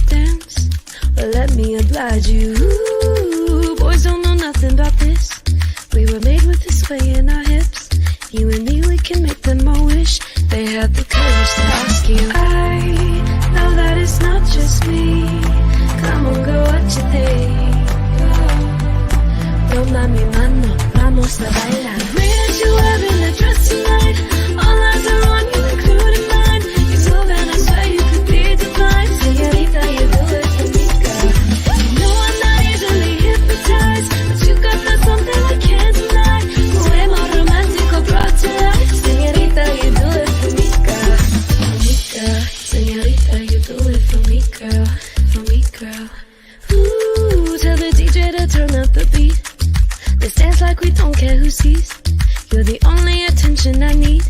dance? Well, let me oblige you. Ooh, boys don't know nothing about this. We were made with this sway in our hips. You and me, we can make them all wish they had the courage to ask you. I know that it's not just me. Come on, girl, what you think? Toma mi mano, vamos a bailar. Red, you're wearing a dress tonight. All eyes are on you, including mine. You're so bad, I swear you could be divine. Señorita, you do it for me, girl. You know I'm not easily hypnotized, but you got that something I can't deny. Poema romántico brought to life. Señorita, you do it for me, girl. For me, girl. Señorita, you do it for me, girl. For me, girl. Ooh, tell the DJ to turn up the beat. Let's dance like we don't care who sees. You're the only attention I need.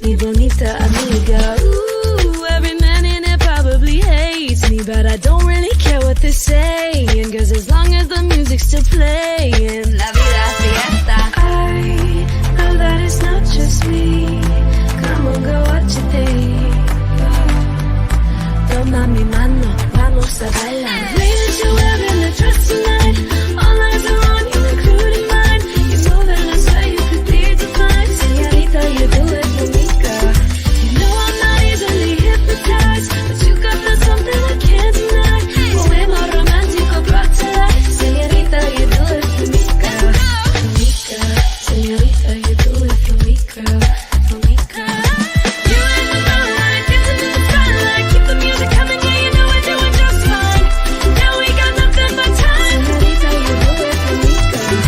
Mi bonita amiga. Ooh, every man in it probably hates me, but I don't really care what they're saying, cause as long as the music's still playing, la vida fiesta. I know that it's not just me. Come on, girl, what you think? Toma mi mano, vamos a bailar. Ladies, you're wearing a dress tonight. All eyes are on you, including mine. You're so bad, I swear you could be divine. Señorita, you do it for me, girl. You know I'm not easily hypnotized, but you got that something I can't deny. Poema romántico brought to life. Señorita, you do it for me, girl. For me, girl. Señorita, you do it for me, girl. For me, girl. You in the moonlight, dancing in the starlight. Keep the music coming, yeah, you know we're doing just fine. Now we got nothing but time. Señorita, you do it for me, girl.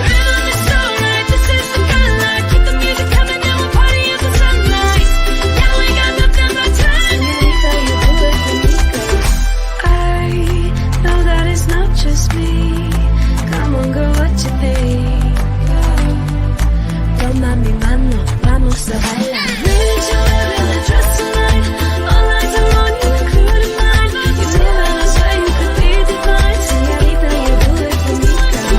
Rhythm is so right, this is the kind of life. Keep the music coming, now we're partying the sunlight. Now we got nothing but time. Señorita, you do it for me, girl. I know that it's not just me. Come on, girl, what you think? Toma mi mano, vamos a bailar. Ladies, you're wearing a dress tonight. All eyes are on you, including mine. You so bad, I swear you could be divine. Señorita, you do it for me, girl.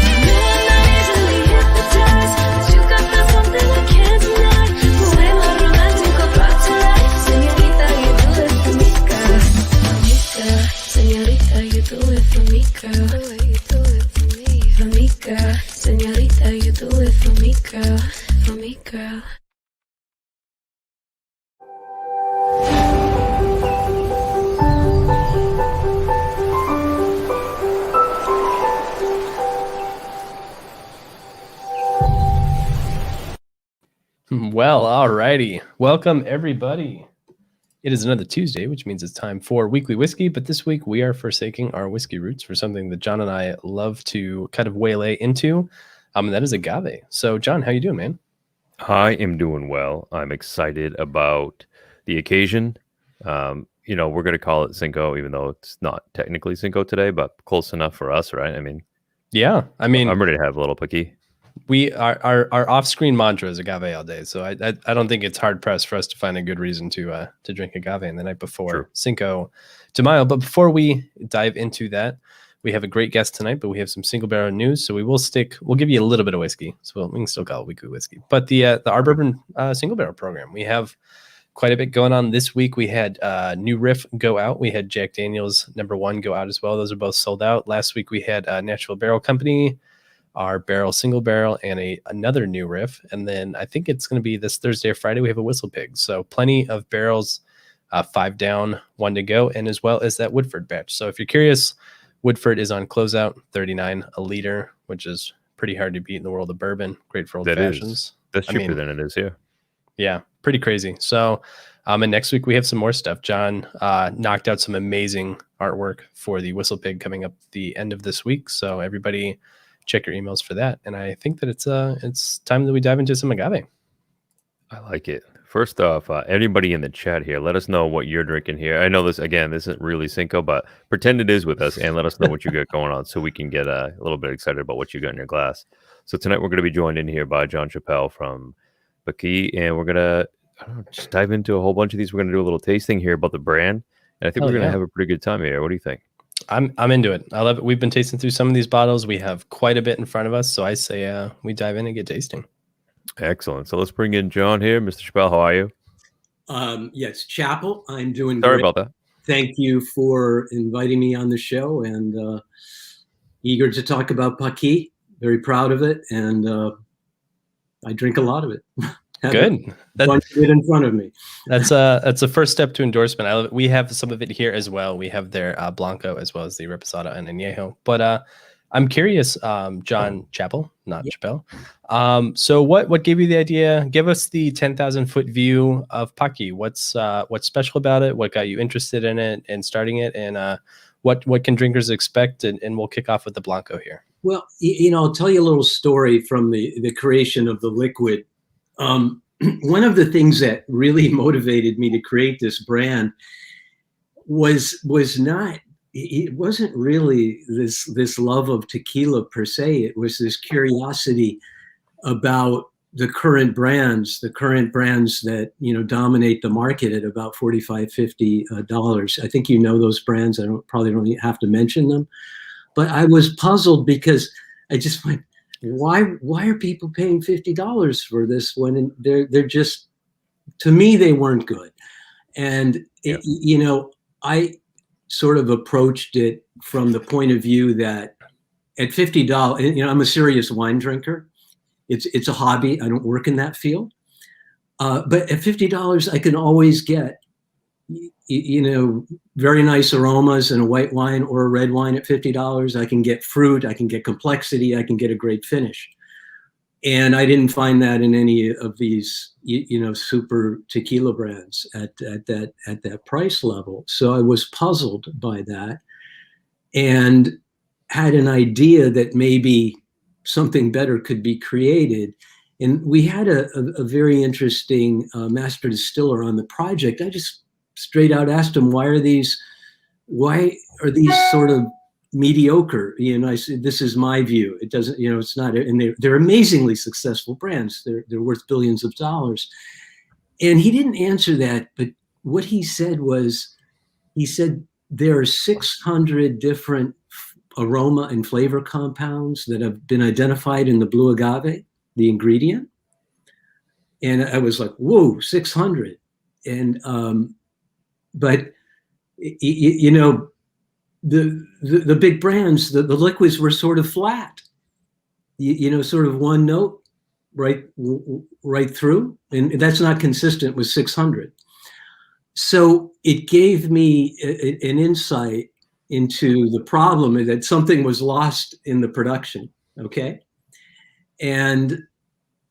You know I'm not easily hypnotized, but you got that something I can't deny. Poema romántico brought to life. Señorita, you do it for me, girl. For me, girl. Señorita, you do it for me, girl. You do it for me. For me, girl. Señorita, you do it for me, girl. For me, girl. Well, alrighty. Welcome, everybody. It is another Tuesday, which means it's time for Weekly Whiskey, but this week we are forsaking our whiskey roots for something that John and I love to kind of waylay into, and that is agave. So, John, how you doing, man? I am doing well. I'm excited about the occasion. You know, we're going to call it Cinco, even though it's not technically Cinco today, but close enough for us, right? I mean, Yeah, I mean, I'm ready to have a little PaQui. we our off-screen mantra is agave all day, so I don't think it's hard pressed for us to find a good reason to drink agave in the night before True. Cinco de Mayo. But before we dive into that, we have a great guest tonight, but we have some single barrel news, so we'll give you a little bit of whiskey, so we can still call it Weekly Whiskey. But the Our Bourbon single barrel program, we have quite a bit going on this week. We had new riff go out. We had Jack Daniel's #1 go out as well. Those are both sold out. Last week we had Natural Barrel Company, our barrel single barrel, and another new riff. And then I think it's going to be this Thursday or Friday, we have a Whistle Pig. So plenty of barrels, 5 down, 1 to go, and as well as that Woodford batch. So if you're curious, Woodford is on closeout, $39 a liter, which is pretty hard to beat in the world of bourbon. Great for old fashions. That's cheaper than it is here. Yeah, pretty crazy. So, and next week we have some more stuff. John knocked out some amazing artwork for the Whistle Pig coming up the end of this week. So everybody check your emails for that. And I think that it's time that we dive into some agave. I like it. First off, anybody in the chat here, let us know what you're drinking here. I know this isn't really Cinco, but pretend it is with us and let us know what you got going on so we can get a little bit excited about what you got in your glass. So tonight we're going to be joined in here by John Chappelle from PaQui, and we're going to just dive into a whole bunch of these. We're going to do a little tasting here about the brand, and I think we're going to have a pretty good time here. What do you think? I'm into it. I love it. We've been tasting through some of these bottles. We have quite a bit in front of us, so I say we dive in and get tasting. Excellent. So let's bring in John here. Mr. Chappelle, how are you? Yes, Chapel. I'm doing Sorry great. about that. thank you for inviting me on the show, and eager to talk about PaQui. Very proud of it, and I drink a lot of it. Have Good. a bunch of it in front of me. That's a first step to endorsement. I love it. We have some of it here as well. We have their Blanco as well as the Reposado and Anejo. But I'm curious, John Chappell, not Chappelle. So what gave you the idea? Give us the 10,000-foot view of PaQui. What's special about it? What got you interested in it and starting it? And what can drinkers expect? And we'll kick off with the Blanco here. Well, I'll tell you a little story from the creation of the liquid. One of the things that really motivated me to create this brand was not, it wasn't really this love of tequila per se. It was this curiosity about the current brands that, dominate the market at about $45, $50. I think those brands. I probably don't have to mention them, but I was puzzled because I just went, why are people paying $50 for this when they're just, to me, they weren't good. And I sort of approached it from the point of view that at $50, I'm a serious wine drinker. It's a hobby. I don't work in that field. But at $50, I can always get, very nice aromas in a white wine or a red wine at $50. I can get fruit, I can get complexity, I can get a great finish. And I didn't find that in any of these, super tequila brands at that price level. So I was puzzled by that and had an idea that maybe something better could be created. And we had a very interesting master distiller on the project. I just straight out asked him, why are these sort of mediocre? I said, this is my view. It doesn't, it's not, and they're amazingly successful brands. They're worth billions of dollars. And he didn't answer that, but what he said was, there are 600 different aroma and flavor compounds that have been identified in the blue agave, the ingredient. And I was like, whoa, 600. And, but the big brands, the liquids were sort of flat, sort of one note right through, and that's not consistent with 600. So it gave me an insight into the problem that something was lost in the production. Okay, and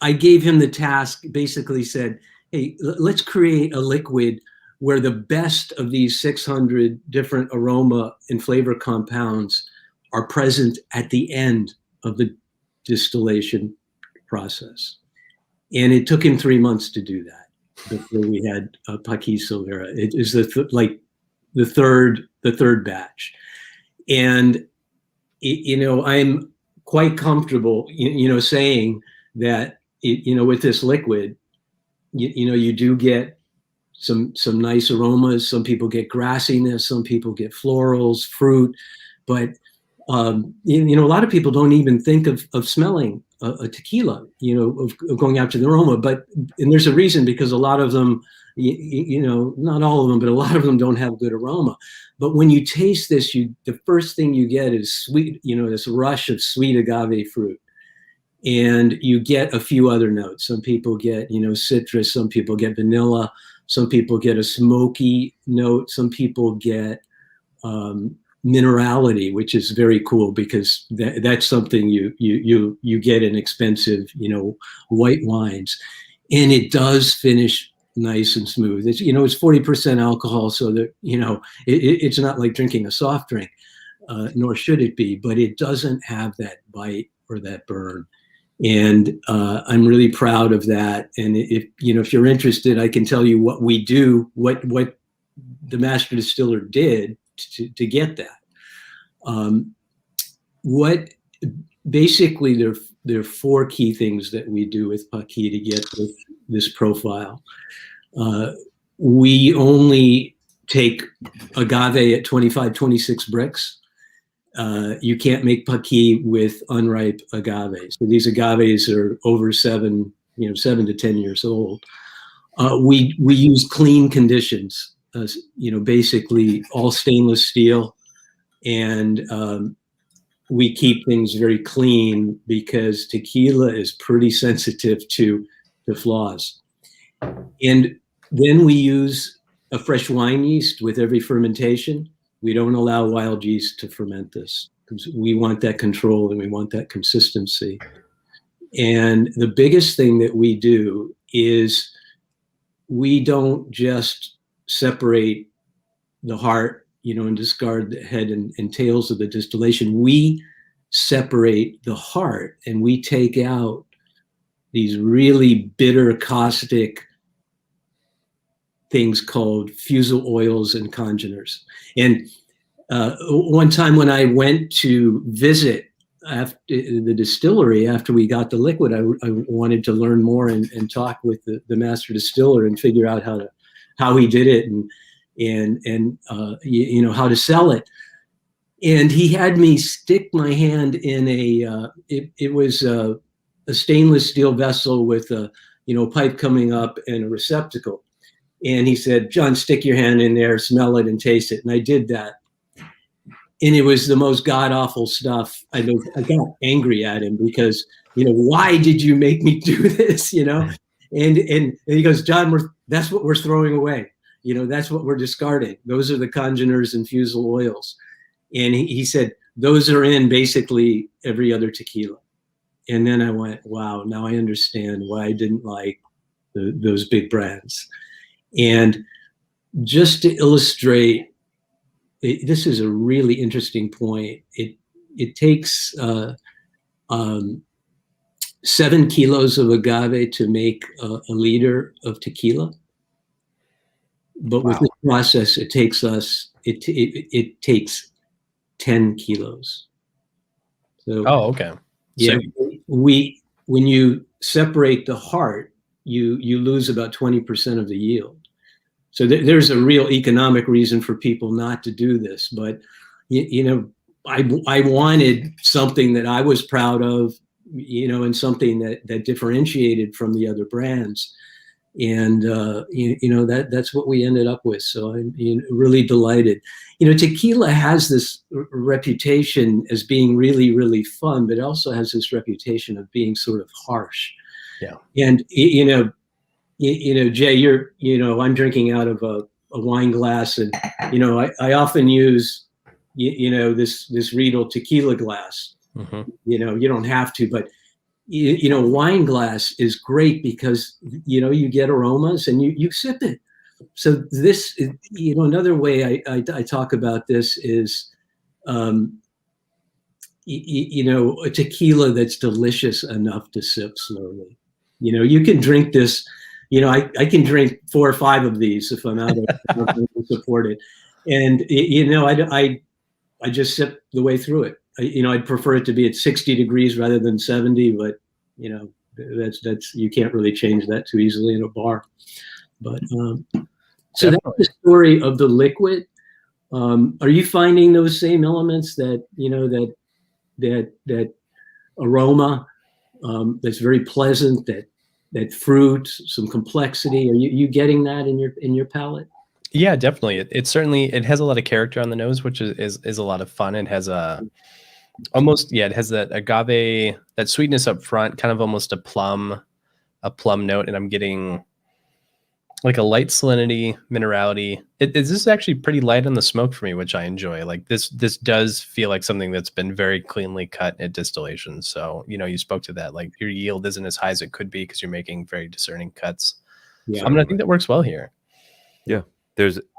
I gave him the task. Basically said, hey, let's create a liquid where the best of these 600 different aroma and flavor compounds are present at the end of the distillation process. And it took him 3 months to do that before we had PaQui Silvera. It is the third batch. And, I'm quite comfortable, saying that, with this liquid, you do get some nice aromas. Some people get grassiness, some people get florals, fruit, but a lot of people don't even think of smelling a tequila, of going after the aroma. And there's a reason, because a lot of them, not all of them, but a lot of them don't have good aroma. But when you taste this, the first thing you get is sweet, this rush of sweet agave fruit. And you get a few other notes. Some people get, citrus, some people get vanilla, some people get a smoky note, some people get minerality, which is very cool, because that's something you get in expensive, white wines. And it does finish nice and smooth. It's, it's 40% alcohol, so that, it's not like drinking a soft drink, nor should it be, but it doesn't have that bite or that burn. And I'm really proud of that. And if you're interested, I can tell you what we do, what the master distiller did to get that. Basically there are four key things that we do with PaQui to get this profile. We only take agave at 25, 26 bricks. You can't make PaQui with unripe agaves. So these agaves are over 7 to 10 years old. We use clean conditions. basically all stainless steel, and we keep things very clean because tequila is pretty sensitive to flaws. And then we use a fresh wine yeast with every fermentation. We don't allow wild yeast to ferment this because we want that control and we want that consistency. And the biggest thing that we do is we don't just separate the heart, and discard the head and tails of the distillation. We separate the heart and we take out these really bitter, caustic things called fusel oils and congeners. And one time when I went to visit after the distillery, after we got the liquid, I wanted to learn more and talk with the master distiller and figure out how he did it and how to sell it. And he had me stick my hand in it was a stainless steel vessel with a pipe coming up and a receptacle. And he said, "John, stick your hand in there, smell it and taste it." And I did that. And it was the most god-awful stuff. I got angry at him because, why did you make me do this, And he goes, "John, that's what we're throwing away. That's what we're discarding. Those are the congeners and fusel oils." And he said, "Those are in basically every other tequila." And then I went, wow, now I understand why I didn't like those big brands. And just to illustrate, this is a really interesting point. It takes 7 kilos of agave to make a liter of tequila. But with this process, it takes 10 kilos. So, okay. Yeah, when you separate the heart, you lose about 20% of the yield. So there's a real economic reason for people not to do this. But I wanted something that I was proud of, and something that differentiated from the other brands. And that's what we ended up with. So I'm really delighted. Tequila has this reputation as being really, really fun, but it also has this reputation of being sort of harsh. Yeah. And Jay, I'm drinking out of a wine glass, and I often use this Riedel tequila glass. Mm-hmm. You don't have to, but wine glass is great because you get aromas and you sip it. So this, another way I talk about this is, a tequila that's delicious enough to sip slowly. You can drink this. I can drink 4 or 5 of these if I'm out of support it, and I just sip the way through it. I'd prefer it to be at 60 degrees rather than 70, but that's you can't really change that too easily in a bar. But so that's the story of the liquid. Are you finding those same elements that that aroma that's very pleasant, that fruit, some complexity? Are you getting that in your palate? Yeah, definitely. It certainly has a lot of character on the nose, which is a lot of fun. It has it has that agave, that sweetness up front, kind of almost a plum note, and I'm getting like a light salinity, minerality. This is actually pretty light on the smoke for me, which I enjoy. Like this does feel like something that's been very cleanly cut at distillation. So, you spoke to that, like your yield isn't as high as it could be because you're making very discerning cuts. Yeah. I think that works well here. Yeah.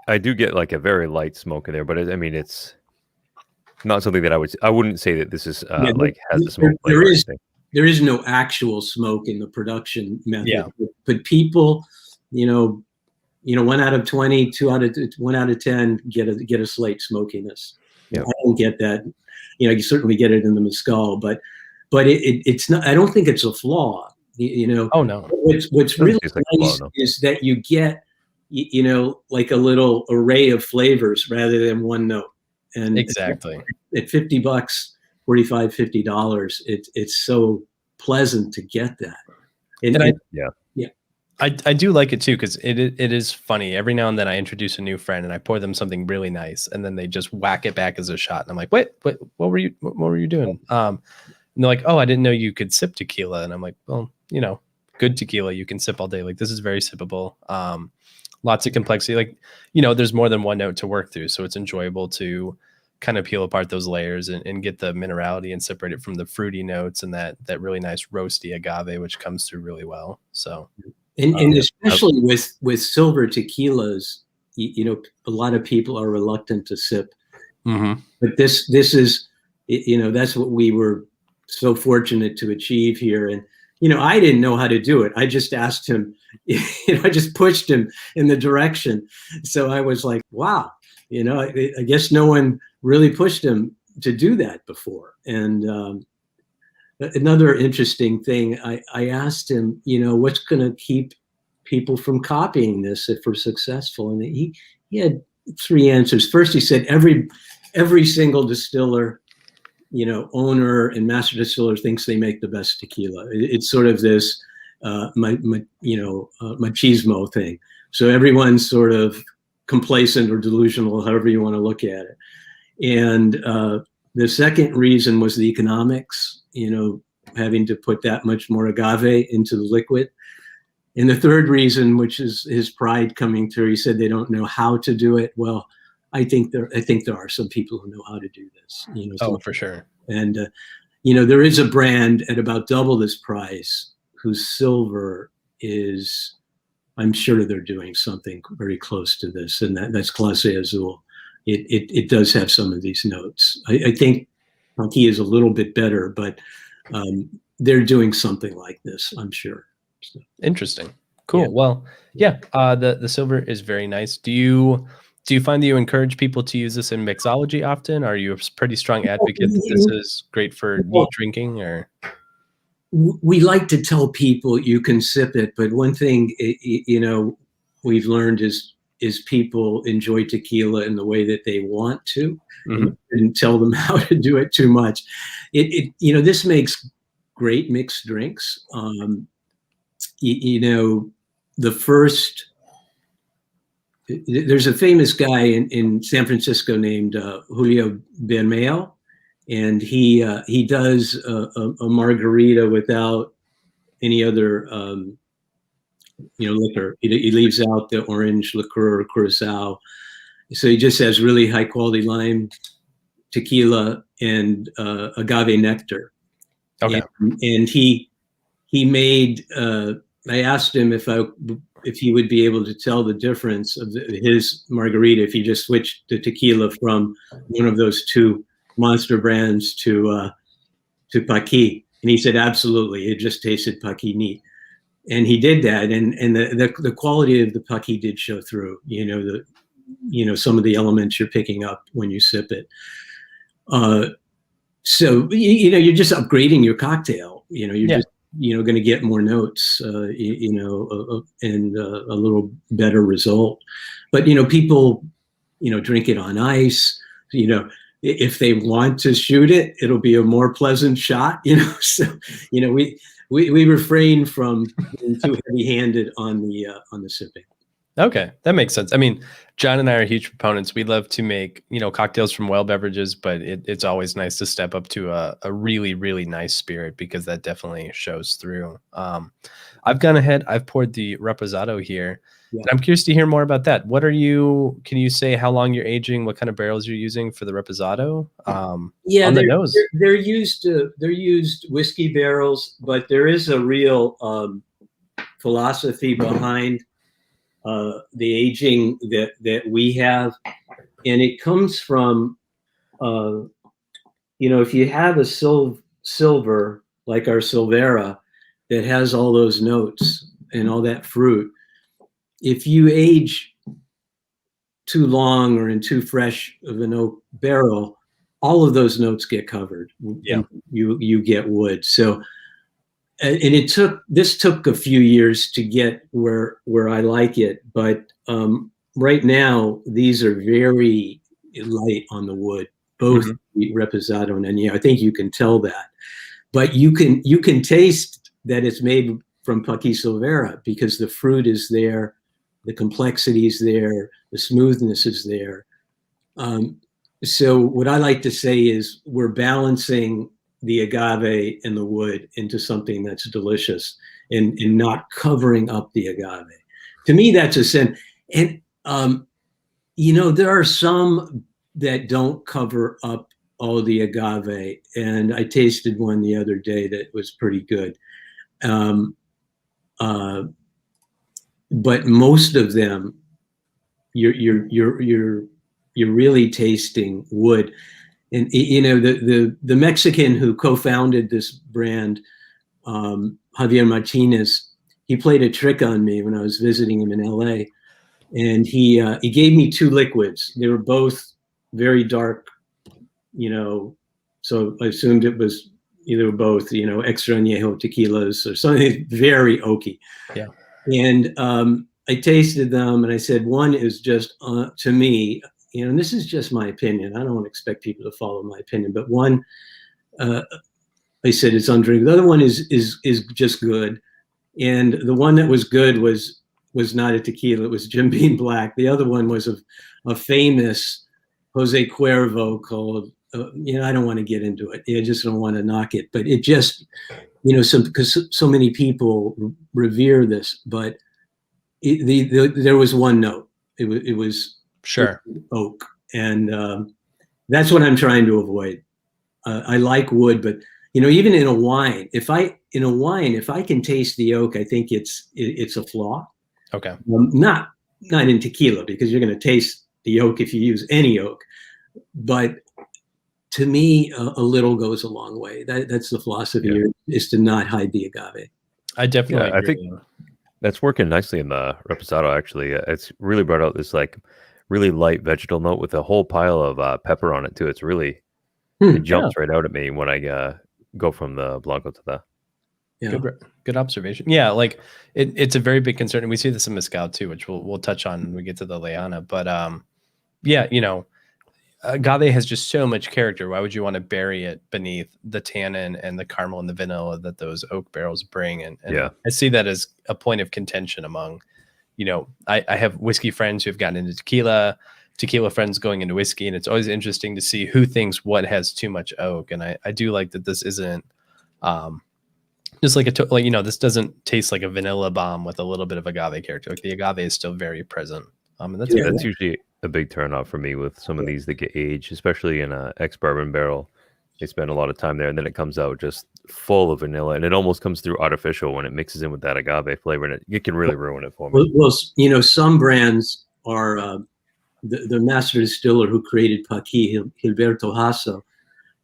I do get like a very light smoke in there, but it's not something that I wouldn't say that this is has the smoke. There is no actual smoke in the production method. Yeah. But people, 1 out of 20, 1 out of 10 get a slight smokiness. Yeah. I don't get that. You certainly get it in the Mezcal, but it's not. I don't think it's a flaw. Oh no. What's really nice is that you get like a little array of flavors rather than one note. And exactly at $50, $50, it's so pleasant to get that. I do like it too, because it is funny. Every now and then I introduce a new friend and I pour them something really nice, and then they just whack it back as a shot, and I'm like, what were you doing? And they're like, oh, I didn't know you could sip tequila, and I'm like, well, good tequila you can sip all day. Like, this is very sippable. Lots of complexity. Like, there's more than one note to work through, so it's enjoyable to kind of peel apart those layers and get the minerality and separate it from the fruity notes and that really nice roasty agave, which comes through really well. So. And especially with silver tequilas, a lot of people are reluctant to sip. Mm-hmm. But this is, that's what we were so fortunate to achieve here. And, I didn't know how to do it. I just asked him, I just pushed him in the direction. So I was like, wow, I guess no one really pushed him to do that before. And another interesting thing, I asked him, what's going to keep people from copying this if we're successful? And he had three answers. First, he said every single distiller, owner and master distiller thinks they make the best tequila. It's sort of this machismo thing. So everyone's sort of complacent or delusional, however you want to look at it. And the second reason was the economics, having to put that much more agave into the liquid. And the third reason, which is his pride coming through, he said they don't know how to do it. Well, I think there are some people who know how to do this. Oh, for sure. And there is a brand at about double this price whose silver is, I'm sure they're doing something very close to this, and that's Clase Azul. It does have some of these notes. I think PaQui is a little bit better, but they're doing something like this, I'm sure. So, interesting. Cool. Yeah. Well, yeah, the silver is very nice. Do you find that you encourage people to use this in mixology often? Are you a pretty strong advocate that this is great for neat drinking? Or we like to tell people you can sip it, but one thing we've learned is people enjoy tequila in the way that they want to, and tell them how to do it too much. This makes great mixed drinks. There's a famous guy in San Francisco named Julio Bermeo, and he does a margarita without any other liquor. He leaves out the orange liqueur or curacao, so he just has really high quality lime, tequila, and agave nectar. okay, And he made. I asked him if he would be able to tell the difference of his margarita if he just switched the tequila from one of those two monster brands to PaQui, and he said absolutely, it just tasted PaQui neat. And he did that, and the quality of the PaQui did show through. Some of the elements you're picking up when you sip it. So you're just upgrading your cocktail. You're just going to get more notes, and a little better result. But people, drink it on ice. If they want to shoot it, it'll be a more pleasant shot. So we refrain from being too heavy-handed on the sipping. Okay, that makes sense. I mean, John and I are huge proponents. We love to make, cocktails from well beverages, but it's always nice to step up to a really, really nice spirit, because that definitely shows through. I've gone ahead, I've poured the Reposado here. Yeah. I'm curious to hear more about that. Can you say how long you're aging, what kind of barrels you're using for the Reposado? On the nose. They're used whiskey barrels, but there is a real philosophy behind the aging that we have, and it comes from if you have a silver like our Silvera that has all those notes and all that fruit, if you age too long or in too fresh of an oak barrel, all of those notes get covered. Yeah, you get wood. So. And this took a few years to get where I like it, but right now these are very light on the wood, both the Reposado and Anejo. I think you can tell that, but you can taste that it's made from PaQui Silvera because the fruit is there, the complexity is there, the smoothness is there. So what I like to say is we're balancing the agave and the wood into something that's delicious and not covering up the agave. To me, that's a sin. And, there are some that don't cover up all the agave. And I tasted one the other day that was pretty good. But most of them, you're really tasting wood. And the Mexican who co-founded this brand, Javier Martinez, he played a trick on me when I was visiting him in LA, and he gave me two liquids. They were both very dark, so I assumed it was either both, extra añejo tequilas or something very oaky. Yeah. And I tasted them, and I said, one is just to me. And this is just my opinion. I don't expect people to follow my opinion, but one, I said it's undrinkable. The other one is just good, and the one that was good was not a tequila. It was Jim Beam Black. The other one was a famous Jose Cuervo called. I don't want to get into it. I just don't want to knock it, but it just, because so many people revere this, but there was one note. It was. Sure. Oak. And that's what I'm trying to avoid. I like wood, but even in a wine, if I can taste the oak, I think it's a flaw. Okay. Not in tequila, because you're going to taste the oak if you use any oak. But to me, a little goes a long way. That's the philosophy here, is to not hide the agave. I definitely agree. I think that's working nicely in the Reposado, actually. It's really brought out this really light vegetal note with a whole pile of pepper on it too. It's really it jumps right out at me when I go from the blanco to the. Yeah. Good observation. Yeah, like it's a very big concern, and we see this in Mezcal too, which we'll touch on when we get to the Lejana. But agave has just so much character. Why would you want to bury it beneath the tannin and the caramel and the vanilla that those oak barrels bring? And I see that as a point of contention among. I have whiskey friends who have gotten into tequila friends going into whiskey, and it's always interesting to see who thinks what has too much oak. And I do like that this isn't just like this doesn't taste like a vanilla bomb with a little bit of agave character. Like the agave is still very present. And that's usually a big turnoff for me with some of these that get aged, especially in a ex-bourbon barrel. They spend a lot of time there, and then it comes out just full of vanilla, and it almost comes through artificial when it mixes in with that agave flavor, and it can really ruin it for me. Well, some brands are the master distiller who created PaQui, Gilberto Hasso.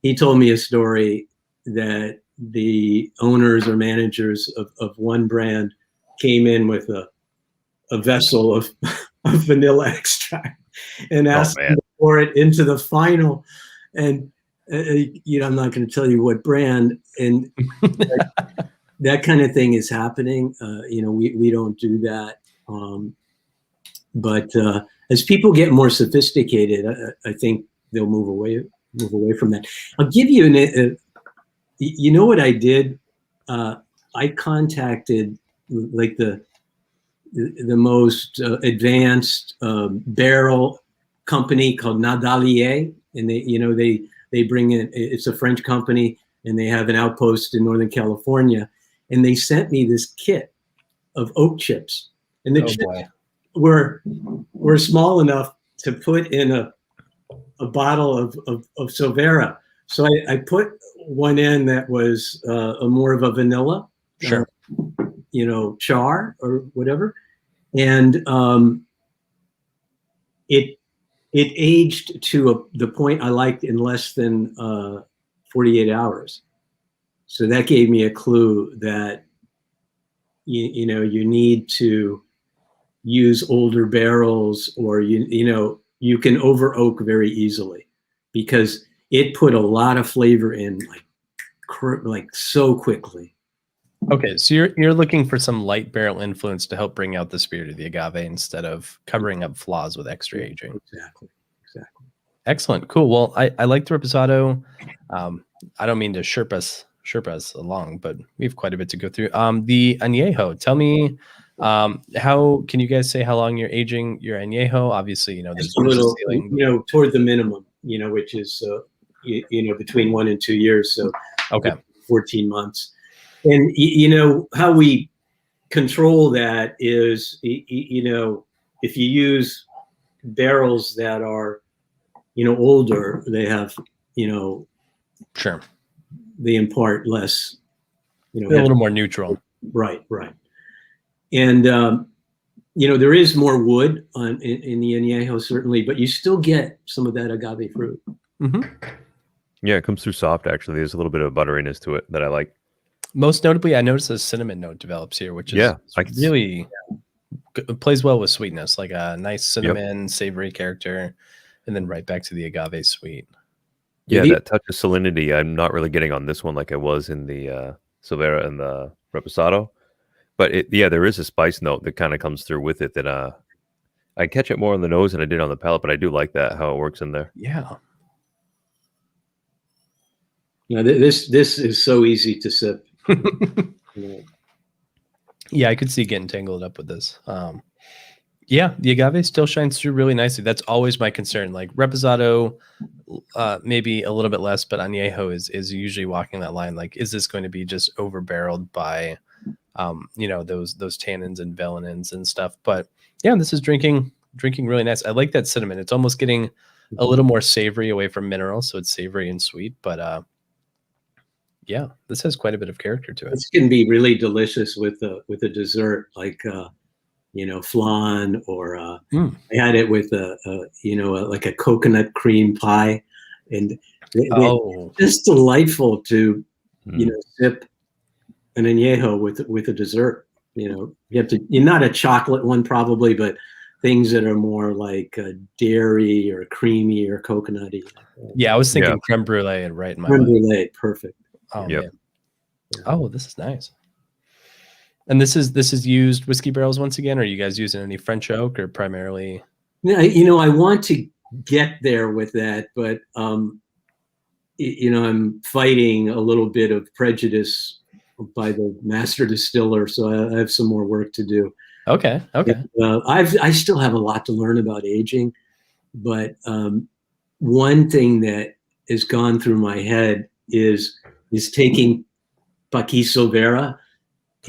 He told me a story that the owners or managers of one brand came in with a vessel of vanilla extract and asked them to pour it into the final, and I'm not going to tell you what brand, and that kind of thing is happening. We don't do that. But as people get more sophisticated, I think they'll move away from that. I'll give you what I did? I contacted the most advanced barrel company called Nadalier, and they bring in, it's a French company, and they have an outpost in Northern California. And they sent me this kit of oak chips. And the chips were small enough to put in a bottle of Silvera. So I put one in that was more of a vanilla, sure, char or whatever. And it aged to the point I liked in less than 48 hours. So that gave me a clue that you need to use older barrels, or you can over oak very easily, because it put a lot of flavor in like so quickly. Okay, so you're looking for some light barrel influence to help bring out the spirit of the agave instead of covering up flaws with extra aging. Exactly. Excellent, cool. Well, I like the Reposado. I don't mean to shirp us Sherpas along, but we have quite a bit to go through. The Anejo, tell me, how can you guys say how long you're aging your Anejo? Obviously, you know, there's Just a little, ceiling. you know, toward the minimum, you know, which is, you know, between 1 and 2 years. So Okay. 14 months. And, you know, how we control that is, you know, if you use barrels that are, you know, older, they have, you know, Sure. they impart less, you know, They're a little more neutral. right. And, you know, there is more wood in the Añejo, certainly, but you still get some of that agave fruit. Mm-hmm. Yeah, it comes through soft, actually. There's a little bit of butteriness to it that I like. Most notably, I noticed a cinnamon note develops here, which is really plays well with sweetness, like a nice cinnamon, savory character, and then right back to the agave sweet. Yeah, that touch of salinity I'm not really getting on this one like I was in the Silvera and the Reposado. But there is a spice note that kind of comes through with it that I catch it more on the nose than I did on the palate, but I do like that, how it works in there. Yeah. Now, this is so easy to sip. Yeah, I could see getting tangled up with this. Yeah, the agave still shines through really nicely. That's always my concern. Like Reposado, maybe a little bit less, but Anejo is usually walking that line. Like, is this going to be just over barreled by, you know, those tannins and velenins and stuff? But yeah, this is drinking really nice. I like that cinnamon. It's almost getting a little more savory away from mineral, so it's savory and sweet. But yeah, this has quite a bit of character to it. This can be really delicious with a dessert like you know, flan, or I had it with you know, like a coconut cream pie, and it's delightful to you know, sip an añejo with a dessert. You know, you're not a chocolate one probably, but things that are more like dairy or creamy or coconutty. Yeah, I was thinking creme brulee right in my creme mind. brulee, perfect. Oh, man. Oh, this is nice. And this is used whiskey barrels once again, or are you guys using any French oak or primarily? Yeah, you know, I want to get there with that, but you know, I'm fighting a little bit of prejudice by the master distiller, so I have some more work to do. Okay. I still have a lot to learn about aging, but one thing that has gone through my head is taking PaQui Silvera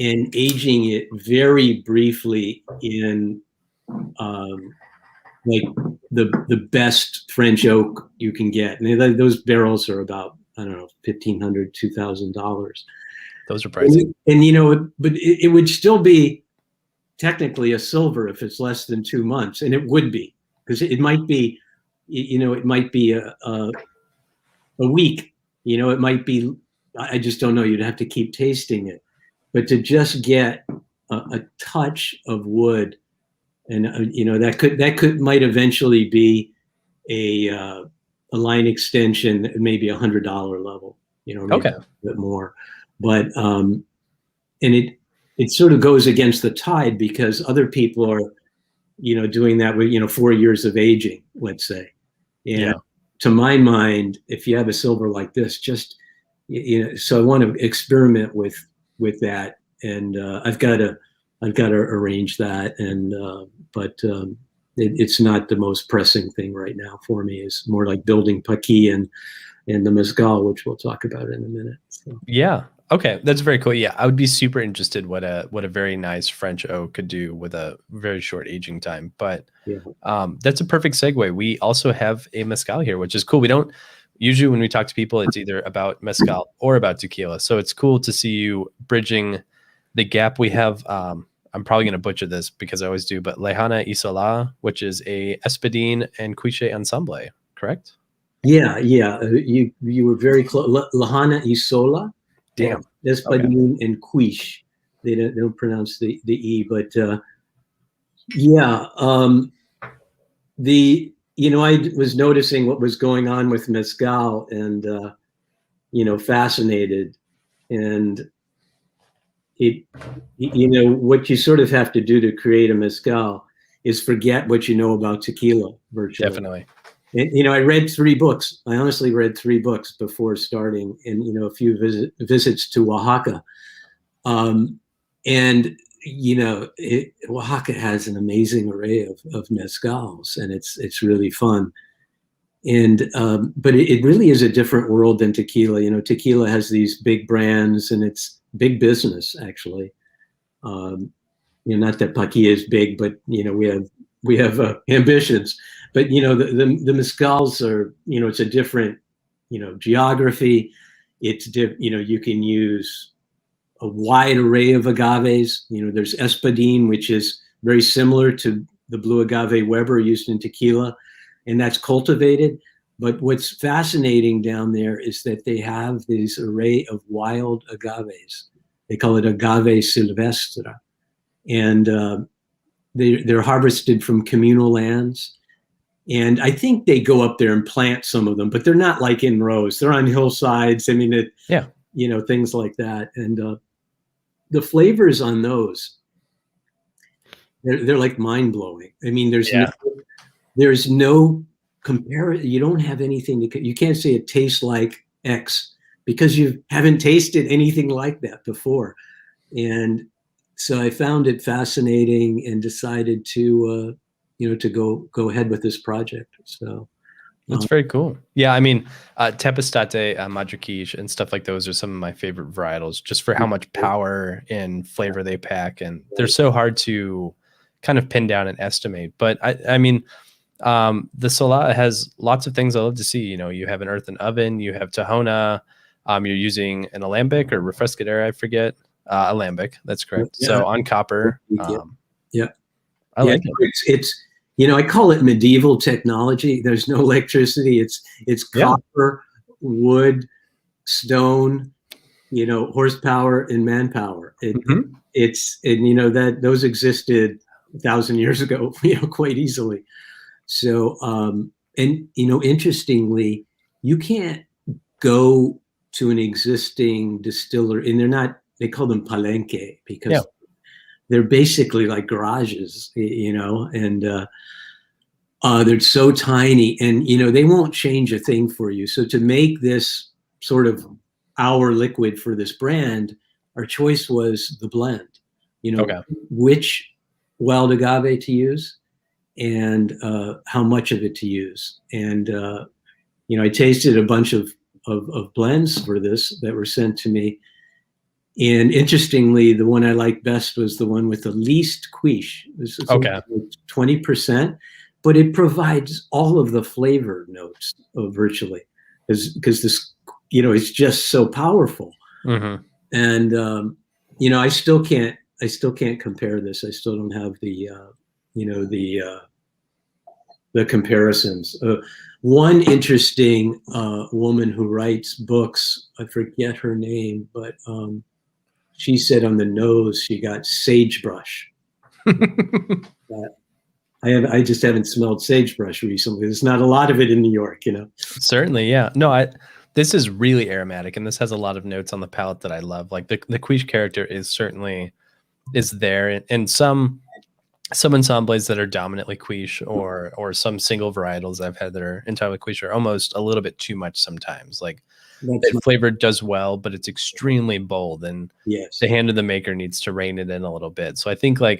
and aging it very briefly in like the best French oak you can get. And those barrels are about, I don't know, $1,500, $2,000. Those are pricey. And you know, but it would still be technically a silver if it's less than 2 months, and it would be, because it might be, you know, it might be a week. You know, it might be, I just don't know. You'd have to keep tasting it. But to just get a touch of wood, and you know, that might eventually be a line extension, maybe $100 level. You know, maybe a bit more. But and it sort of goes against the tide, because other people are, you know, doing that with, you know, 4 years of aging, let's say. And to my mind, if you have a silver like this, just, you know, so I want to experiment with that, and I've got to arrange that, and but it's not the most pressing thing right now for me. It's more like building PaQui and the Mezcal, which we'll talk about in a minute. So. Yeah. Okay, that's very cool. Yeah, I would be super interested what a very nice French oak could do with a very short aging time. But that's a perfect segue. We also have a Mezcal here, which is cool. We don't usually, when we talk to people, it's either about Mezcal or about tequila. So it's cool to see you bridging the gap. We have, I'm probably going to butcher this because I always do, but Lejana Y Sola, which is a Espadín and Quiche ensemble, correct? Yeah. You were very close. Lejana Y Sola. Damn. Espadín and Quiche. They don't pronounce the E, but you know, I was noticing what was going on with Mezcal, and you know, fascinated. And you know, what you sort of have to do to create a Mezcal is forget what you know about tequila, virtually. Definitely. And I read 3 books. I honestly read 3 books before starting, and a few visits to Oaxaca. And Oaxaca has an amazing array of mezcals, and it's really fun. And but it really is a different world than tequila. Tequila has these big brands, and it's big business actually. Not that PaQui is big, but we have ambitions. But the mezcals are, it's a different geography. It's you can use a wide array of agaves. There's espadín, which is very similar to the blue agave Weber used in tequila, and that's cultivated. But what's fascinating down there is that they have this array of wild agaves. They call it Agave Sylvestre, and they're harvested from communal lands. And I think they go up there and plant some of them, but they're not like in rows. They're on hillsides. I mean, things like that. And the flavors on those, they're like mind blowing. I mean, there's no comparison. You don't have anything you can't say it tastes like X because you haven't tasted anything like that before. And so I found it fascinating and decided to go ahead with this project. So that's very cool. Yeah, I mean, Tepestate, Madriquiche, and stuff like those are some of my favorite varietals, just for how much power and flavor they pack, and they're so hard to kind of pin down and estimate. But I mean, the Sola has lots of things I love to see. You have an earthen oven, you have Tahona, you're using an alambic or refrescadera, I forget. Alambic, that's correct. Yeah. So on copper. I like it. It's I call it medieval technology. There's no electricity. It's copper, wood, stone, horsepower and manpower. It's that those existed 1,000 years ago, quite easily. So interestingly, you can't go to an existing distiller, and they call them palenque because they're basically like garages, and they're so tiny, and they won't change a thing for you. So to make this sort of our liquid for this brand, our choice was the blend. Which wild agave to use, and how much of it to use. And I tasted a bunch of blends for this that were sent to me. And interestingly, the one I liked best was the one with the least quiche. This is 20%, but it provides all of the flavor notes virtually, because this, it's just so powerful. And I still can't compare this. I still don't have the comparisons. One interesting woman who writes books, I forget her name, but she said on the nose she got sagebrush. I just haven't smelled sagebrush recently. There's not a lot of it in New York, Certainly, yeah. No, this is really aromatic, and this has a lot of notes on the palate that I love. Like the quiche character is there, and some ensembles that are dominantly quiche, or some single varietals I've had that are entirely quiche are almost a little bit too much sometimes. Like the flavor does well, but it's extremely bold, and the hand of the maker needs to rein it in a little bit. So I think we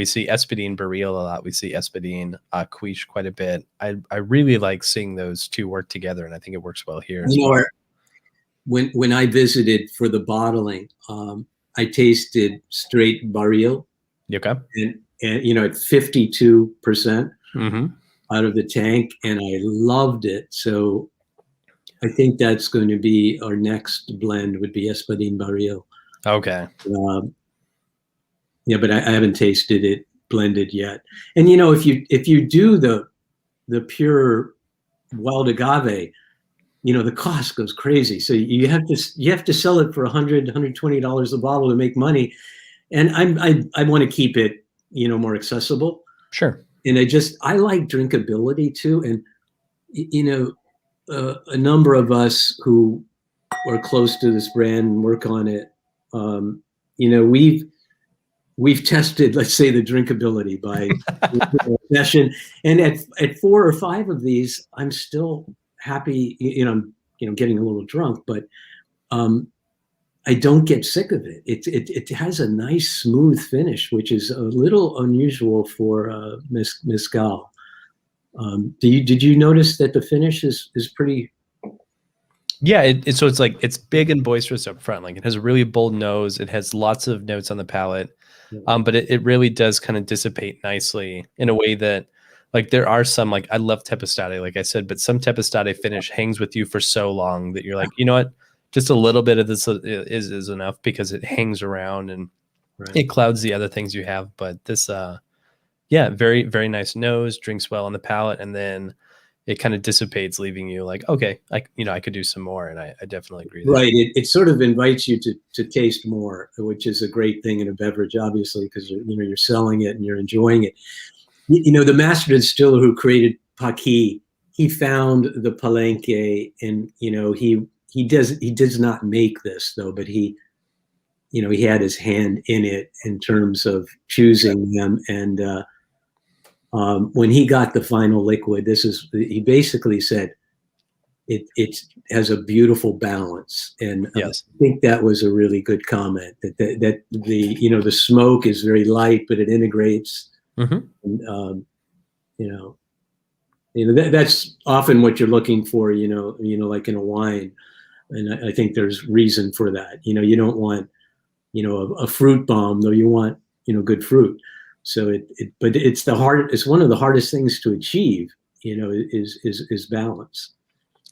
see espadín barril a lot. We see espadín quiche quite a bit. I really like seeing those two work together, and I think it works well here. When I visited for the bottling, I tasted straight barril. Okay. And at 52% out of the tank, and I loved it. So I think that's going to be our next blend, would be espadín barril. Okay. But I haven't tasted it blended yet. And if you do the pure wild agave, the cost goes crazy. So you have to sell it for $100, $120 a bottle to make money. And I want to keep it more accessible. Sure. And I like drinkability too. And a number of us who are close to this brand and work on it, we've tested, let's say, the drinkability by session, and at 4 or 5 of these, I'm still happy. I'm getting a little drunk, but I don't get sick of it. It has a nice smooth finish, which is a little unusual for mezcal. Did you notice that the finish is pretty? Yeah, so it's like it's big and boisterous up front. Like it has a really bold nose. It has lots of notes on the palate, but it really does kind of dissipate nicely in a way that, like, there are some, like, I love Tepestate, like I said, but some Tepestate finish hangs with you for so long that you're like, you know what, just a little bit of this is enough, because it hangs around and it clouds the other things you have. But this, very, very nice nose, drinks well on the palate, and then it kind of dissipates, leaving you like, okay, I could do some more. And I definitely agree. Right. It sort of invites you to taste more, which is a great thing in a beverage, obviously, because you're selling it and you're enjoying it. The master distiller who created PaQui, he found the Palenque, and he does not make this though, but he had his hand in it in terms of choosing them. And when he got the final liquid, he basically said it has a beautiful balance, and I think that was a really good comment. That the smoke is very light, but it integrates. And, that's often what you're looking for. Like in a wine, and I think there's reason for that. You don't want a fruit bomb, though. You want good fruit. So but it's one of the hardest things to achieve, is balance.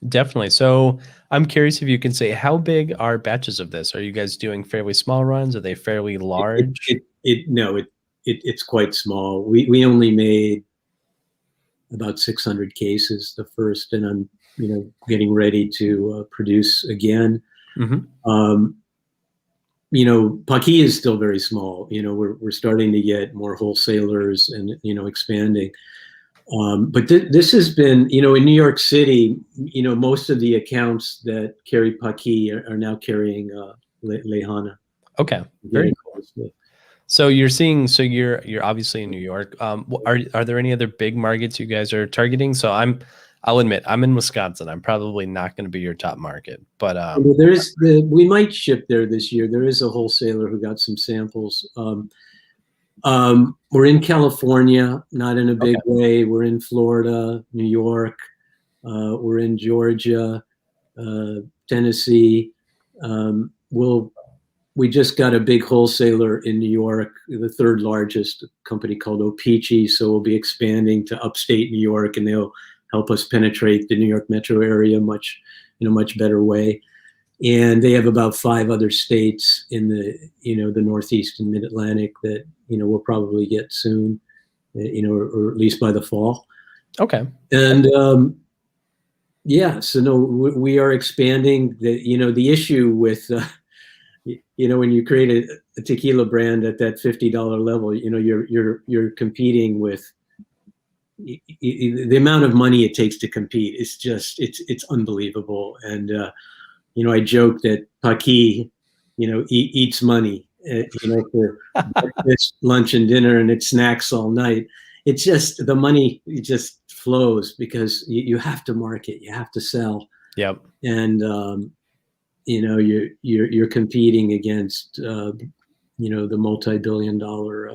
Definitely. So I'm curious if you can say, how big are batches of this? Are you guys doing fairly small runs? Are they fairly large? It's quite small. We only made about 600 cases the first, and I'm getting ready to produce again. PaQui is still very small. We're starting to get more wholesalers and expanding. But this has been, in New York City, most of the accounts that carry PaQui are now carrying Lejana. Okay, very cool. So you're obviously in New York. Are there any other big markets you guys are targeting? So I'll admit, I'm in Wisconsin. I'm probably not going to be your top market, but we might ship there this year. There is a wholesaler who got some samples. We're in California, not in a big way. We're in Florida, New York. We're in Georgia, Tennessee. We just got a big wholesaler in New York, the third largest company called Opeachy. So we'll be expanding to upstate New York, and they'll help us penetrate the New York metro area in a much better way. And they have about 5 other states in the Northeast and Mid-Atlantic that, we'll probably get soon, or at least by the fall. Okay. And so no, we are expanding. The issue with, when you create a tequila brand at that $50 level, you're competing with the amount of money it takes to compete. It's unbelievable. And, I joke that PaQui, eats money, for breakfast, lunch, and dinner, and it snacks all night. It's just the money, it just flows because you have to market, you have to sell. Yep. And, you're competing against, the multi-billion-dollar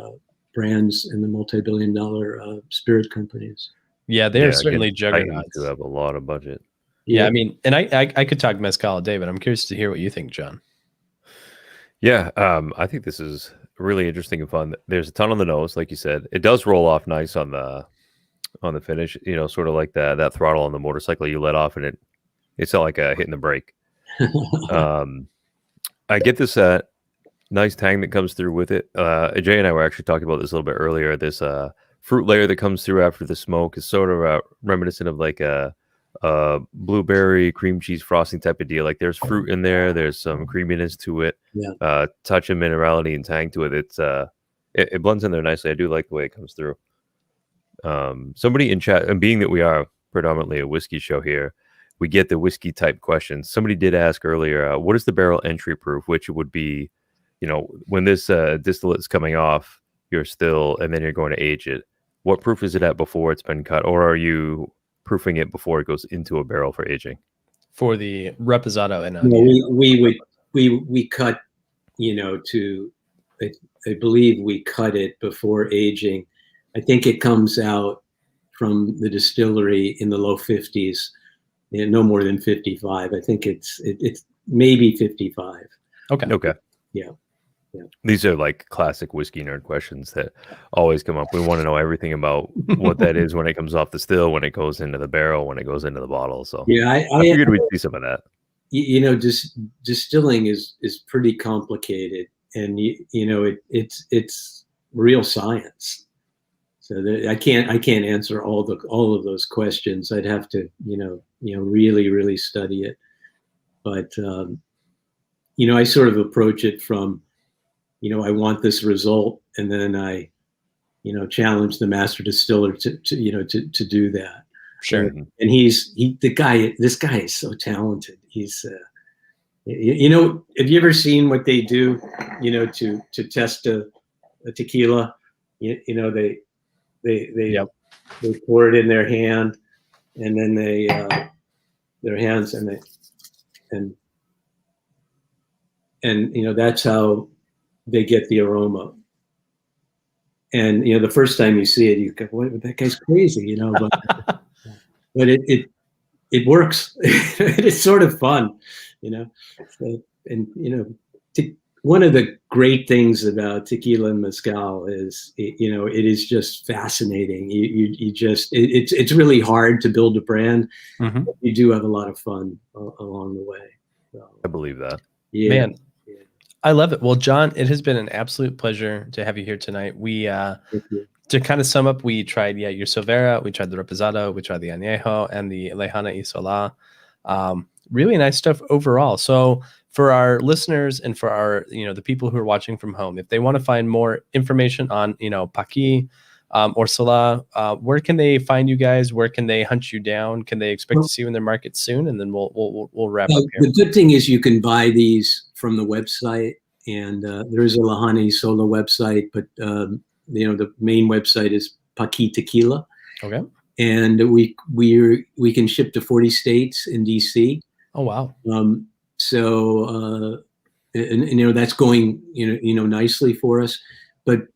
brands and the multi-billion-dollar spirit companies. Yeah, they're certainly juggernauts. To have a lot of budget. Yeah, I mean, and I could talk mezcal all day, but I'm curious to hear what you think, John. Yeah, I think this is really interesting and fun. There's a ton on the nose, like you said. It does roll off nice on the finish. Sort of like that throttle on the motorcycle you let off, and it's not like hitting the brake. I get this nice tang that comes through with it. Jay and I were actually talking about this a little bit earlier. This fruit layer that comes through after the smoke is sort of reminiscent of like a blueberry cream cheese frosting type of deal. Like there's fruit in there, there's some creaminess to it, touch of minerality and tang to it. It blends in there nicely. I do like the way it comes through. Somebody in chat, and being that we are predominantly a whiskey show here, we get the whiskey type questions. Somebody did ask earlier, what is the barrel entry proof, which would be when this distillate is coming off, and then you're going to age it. What proof is it at before it's been cut, or are you proofing it before it goes into a barrel for aging? For the Reposado and we cut, to I believe we cut it before aging. I think it comes out from the distillery in the low 50s, no more than 55. I think it's maybe 55. Okay. Yeah. These are like classic whiskey nerd questions that always come up. We want to know everything about what that is when it comes off the still, when it goes into the barrel, when it goes into the bottle. So yeah, I figured we'd see some of that. Distilling is pretty complicated, and it's real science. So I can't answer all of those questions. I'd have to really, really study it. But I sort of approach it from, I want this result, and then I, challenge the master distiller to do that. Sure. And this guy is so talented. He's, have you ever seen what they do, to test a tequila? They pour it in their hand, and then their hands, and that's how they get the aroma. And the first time you see it, you go, "What? That guy's crazy," but it works. It's sort of fun, one of the great things about tequila and mezcal is, it is just fascinating. It's really hard to build a brand. Mm-hmm. But you do have a lot of fun along the way. So, I believe that. yeah. Man, I love it. Well, John, it has been an absolute pleasure to have you here tonight. We to kind of sum up, we tried your Silvera, we tried the Reposado, we tried the Anejo, and the Lejana Y Sola. Really nice stuff overall. So for our listeners and for our, the people who are watching from home, if they want to find more information on, PaQui or Sola, where can they find you guys? Where can they hunt you down? Can they expect to see you in their market soon? And then we'll wrap up here. The good thing is you can buy these from the website, and there is a Lejana Y Sola website, but the main website is PaQui Tequila. Okay. And we can ship to 40 states in DC. Oh wow. So that's going nicely for us, but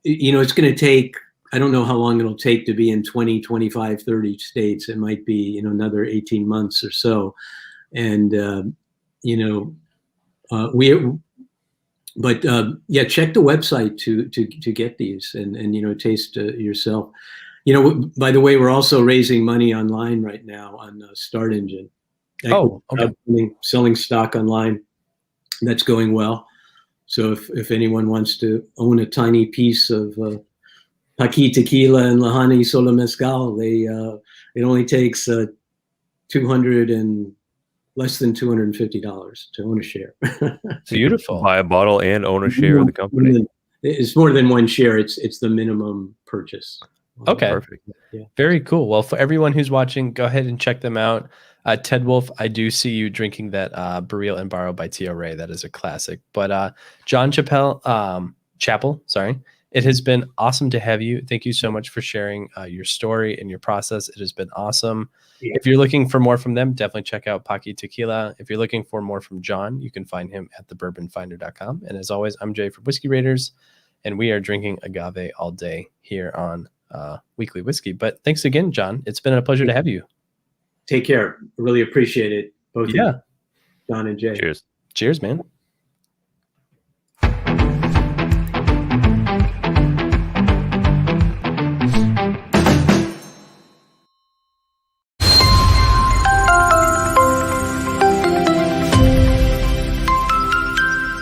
it's going to take, I don't know how long it'll take to be in 20, 25, 30 states. It might be another 18 months or so. And check the website to get these and taste yourself. By the way, we're also raising money online right now on Start Engine. Selling stock online. That's going well. So if anyone wants to own a tiny piece of PaQui Tequila and Lejana Y Sola Mezcal, it only takes less than $250 to own a share. Beautiful. Buy a bottle and own a share of the company. It's more than one share. It's the minimum purchase. Okay. Perfect. Yeah. Very cool. Well, for everyone who's watching, go ahead and check them out. Ted Wolf, I do see you drinking that Baril and Barrow by T.O. Ray. That is a classic. But John Chappell, sorry. It has been awesome to have you. Thank you so much for sharing your story and your process. It has been awesome. Yeah. If you're looking for more from them, definitely check out PaQui Tequila. If you're looking for more from John, you can find him at thebourbonfinder.com. And as always, I'm Jay from Whiskey Raiders, and we are drinking agave all day here on Weekly Whiskey. But thanks again, John. It's been a pleasure to have you. Take care. Really appreciate it. Both of you, John and Jay. Cheers. Cheers, man.